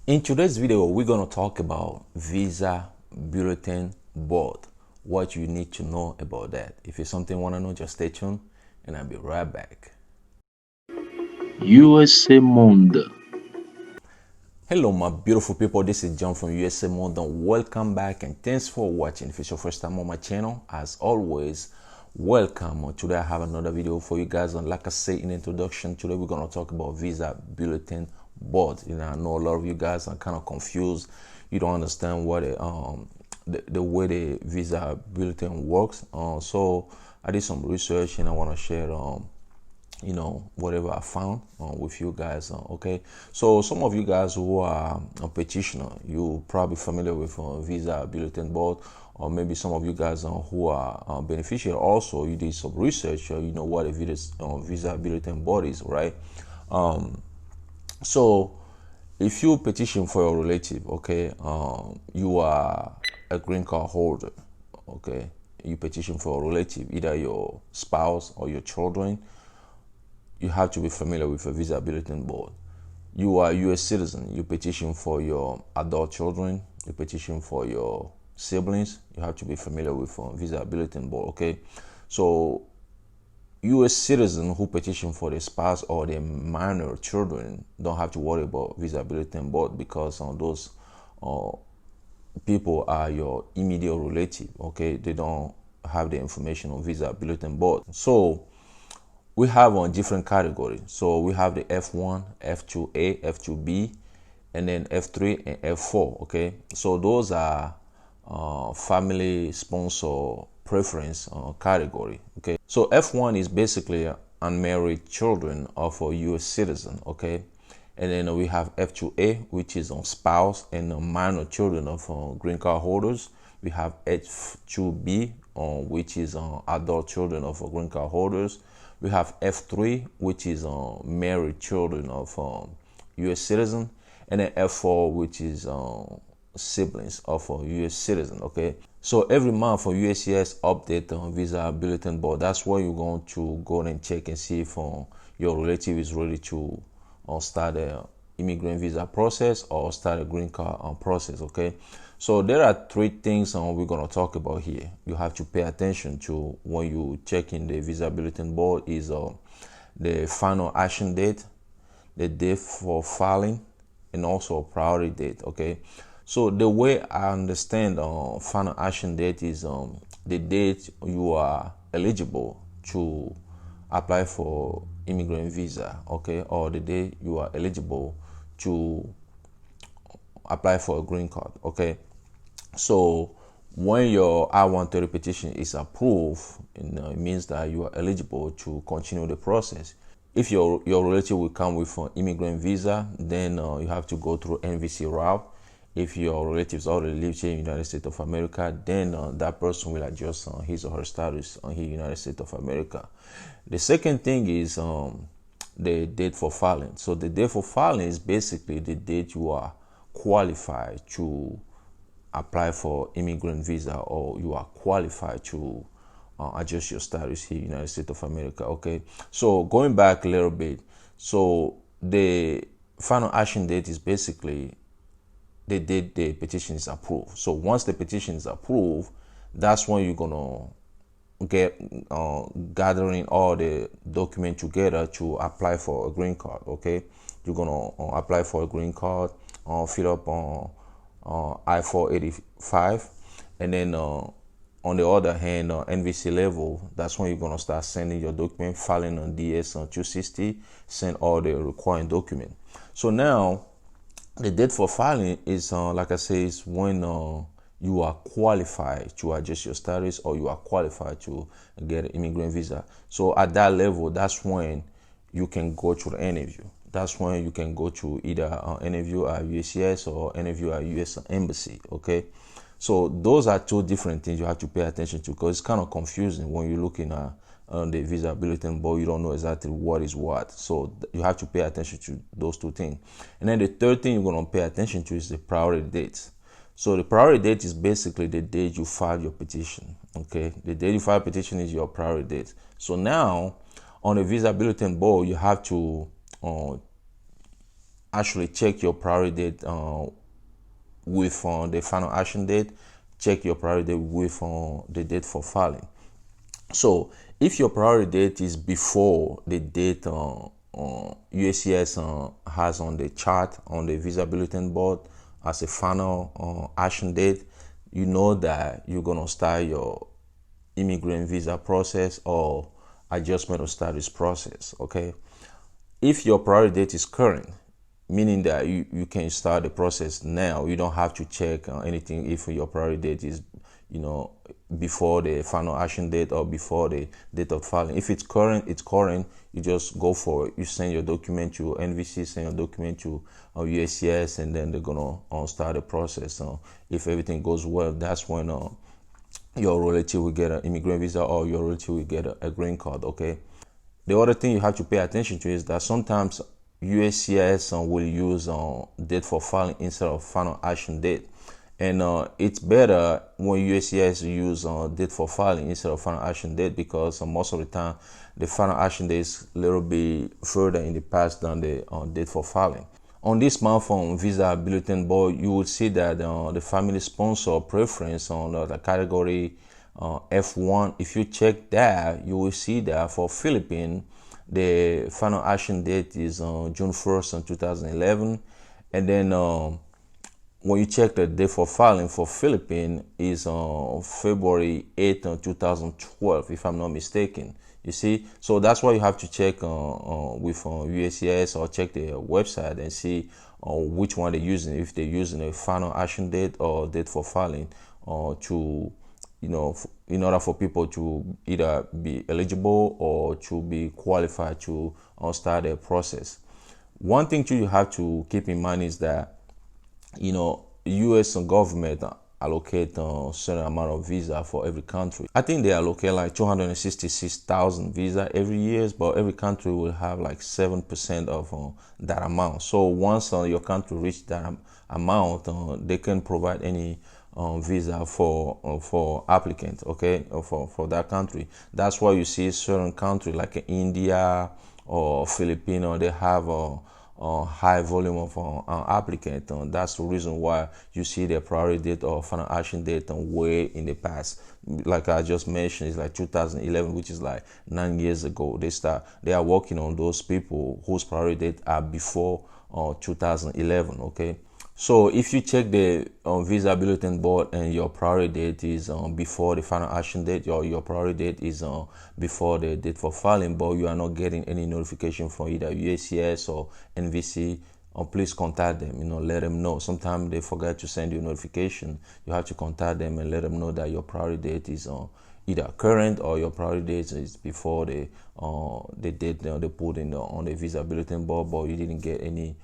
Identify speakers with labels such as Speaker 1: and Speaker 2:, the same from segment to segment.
Speaker 1: In today's video, we're going to talk about Visa Bulletin Board, what you need to know about that. If it's something you want to know, just stay tuned and I'll be right back.
Speaker 2: USA Monde.
Speaker 1: Hello, my beautiful people. This is John from USA Monde. Welcome back and thanks for watching. If it's your first time on my channel, as always, welcome. Today I have another video for you guys. And like I say in introduction, today we're going to talk about Visa Bulletin Board. I know a lot of you guys are kind of confused. You don't understand what the way the Visa Bulletin works. So I did some research and I want to share whatever I found with you guys. Okay, so some of you guys who are a petitioner, you probably familiar with Visa Bulletin Board, or maybe some of you guys who are beneficiary also, you did some research, you know what a Visa Bulletin Board is, right? So if you petition for your relative, okay, you are a green card holder, okay, you petition for a relative, either your spouse or your children, you have to be familiar with a Visa Bulletin Board. You are a U.S. citizen, you petition for your adult children, you petition for your siblings, you have to be familiar with Visa Bulletin Board, okay? So U.S. citizens who petition for their spouse or their minor children don't have to worry about Visa Bulletin Board because those people are your immediate relative, okay? They don't have the information on Visa Bulletin Board. So we have on different categories. So we have the F1, F2A, F2B, and then F3 and F4, okay? So those are family sponsor preference category, okay? So F1 is basically unmarried children of a U.S. citizen, okay? And then we have F2A, which is on spouse and minor children of green card holders. We have F2B, which is adult children of green card holders. We have F3, which is married children of U.S. citizen, and then F4, which is siblings of a U.S. citizen. Okay, so every month for USCIS update on Visa Bulletin Board. That's where you're going to go and check and see if your relative is ready to start a immigrant visa process or start a green card process. Okay, so there are three things we're going to talk about here. You have to pay attention to when you check in the Visa Bulletin Board is the final action date, the date for filing, and also a priority date. Okay, so the way I understand final action date is the date you are eligible to apply for immigrant visa, okay, or the day you are eligible to apply for a green card, okay. So when your I-130 petition is approved, it means that you are eligible to continue the process. If your relative will come with an immigrant visa, then you have to go through NVC route. If your relatives already live here in the United States of America, then that person will adjust his or her status on the United States of America. The second thing is the date for filing. So the date for filing is basically the date you are qualified to apply for immigrant visa, or you are qualified to adjust your status here in the United States of America, okay? So going back a little bit, so the final action date is basically the date the petition is approved. So once the petition is approved, that's when you're gonna get gathering all the documents together to apply for a green card, okay? You're gonna apply for a green card, fill up on I-485, and then on the other hand, NVC level, that's when you're gonna start sending your document, filing on DS-260, send all the required document. So now the date for filing is like I say, is when you are qualified to adjust your status, or you are qualified to get an immigrant visa. So at that level, that's when you can go to the interview. That's when you can go to either an interview at USCIS or interview at US Embassy, okay? So those are two different things you have to pay attention to, because it's kind of confusing when you're looking at the Visa Bulletin Board. You don't know exactly what is what. So you have to pay attention to those two things. And then the third thing you're going to pay attention to is the priority date. So the priority date is basically the date you file your petition, okay? The date you file petition is your priority date. So now on the Visa Bulletin Board, you have to actually check your priority date with the final action date. Check your priority date with the date for filing. So if your priority date is before the date USCIS has on the chart on the visa bulletin board as a final action date, you know that you're gonna start your immigrant visa process or adjustment of status process. Okay, if your priority date is current, meaning that you can start the process now, you don't have to check anything if your priority date is, you know, before the final action date or before the date of filing. If it's current, it's current. You just go for it. You send your document to NVC, send your document to USCIS, and then they're gonna start the process. If everything goes well, that's when your relative will get an immigrant visa or your relative will get a green card. Okay. The other thing you have to pay attention to is that sometimes USCIS will use date for filing instead of final action date. And it's better when USCIS use date for filing instead of final action date, because most of the time the final action date is a little bit further in the past than the date for filing. On this month on Visa Bulletin Board, you will see that the family sponsor preference on the category F1. If you check that, you will see that for Philippines, the final action date is June 1st, 2011. And then when you check the date for filing for Philippines is February 8th, 2012, if I'm not mistaken. You see, so that's why you have to check with USCIS or check the website and see which one they're using, if they're using a final action date or date for filing to, you know, in order for people to either be eligible or to be qualified to start the process. One thing too you have to keep in mind is that, you know, U.S. government allocate a certain amount of visa for every country. I think they allocate like 266,000 visa every year, but every country will have like 7% of that amount. So once your country reach that amount, they can provide any visa for applicants, okay, for that country. That's why you see certain country like India or Filipino, they have a high volume of applicants. That's the reason why you see the priority date or final action date way in the past. Like I just mentioned, it's like 2011, which is like 9 years ago. They are working on those people whose priority date are before 2011. Okay. So if you check the visa bulletin board and your priority date is before the final action date, or your priority date is before the date for filing, but you are not getting any notification from either USCIS or NVC, please contact them. You know, let them know. Sometimes they forget to send you a notification. You have to contact them and let them know that your priority date is either current or your priority date is before the date they put in on the visa bulletin board, but you didn't get any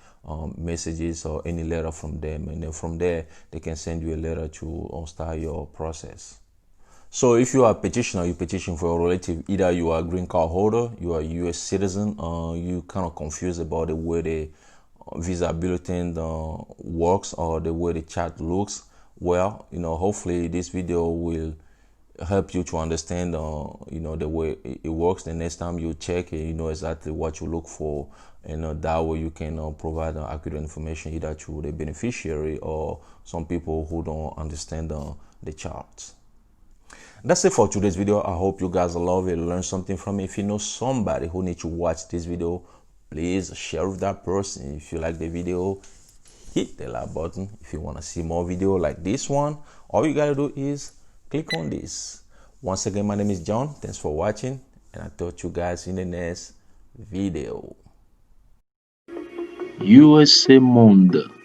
Speaker 1: messages or any letter from them, and then from there they can send you a letter to start your process. So if you are a petitioner, you petition for your relative, either you are a green card holder, you are a U.S. citizen, you kind of confused about the way the visa bulletin works or the way the chart looks. Well, you know, hopefully this video will help you to understand you know, the way it works. The next time you check it, you know exactly what you look for, and that way you can provide accurate information either to the beneficiary or some people who don't understand the charts. That's it for today's video. I hope you guys love it, learn something from it. If you know somebody who needs to watch this video, please share with that person. If you like the video, hit the like button. If you want to see more video like this one, all you gotta do is click on this. Once again, my name is John. Thanks for watching, and I'll talk to you guys in the next video.
Speaker 2: USA Monde.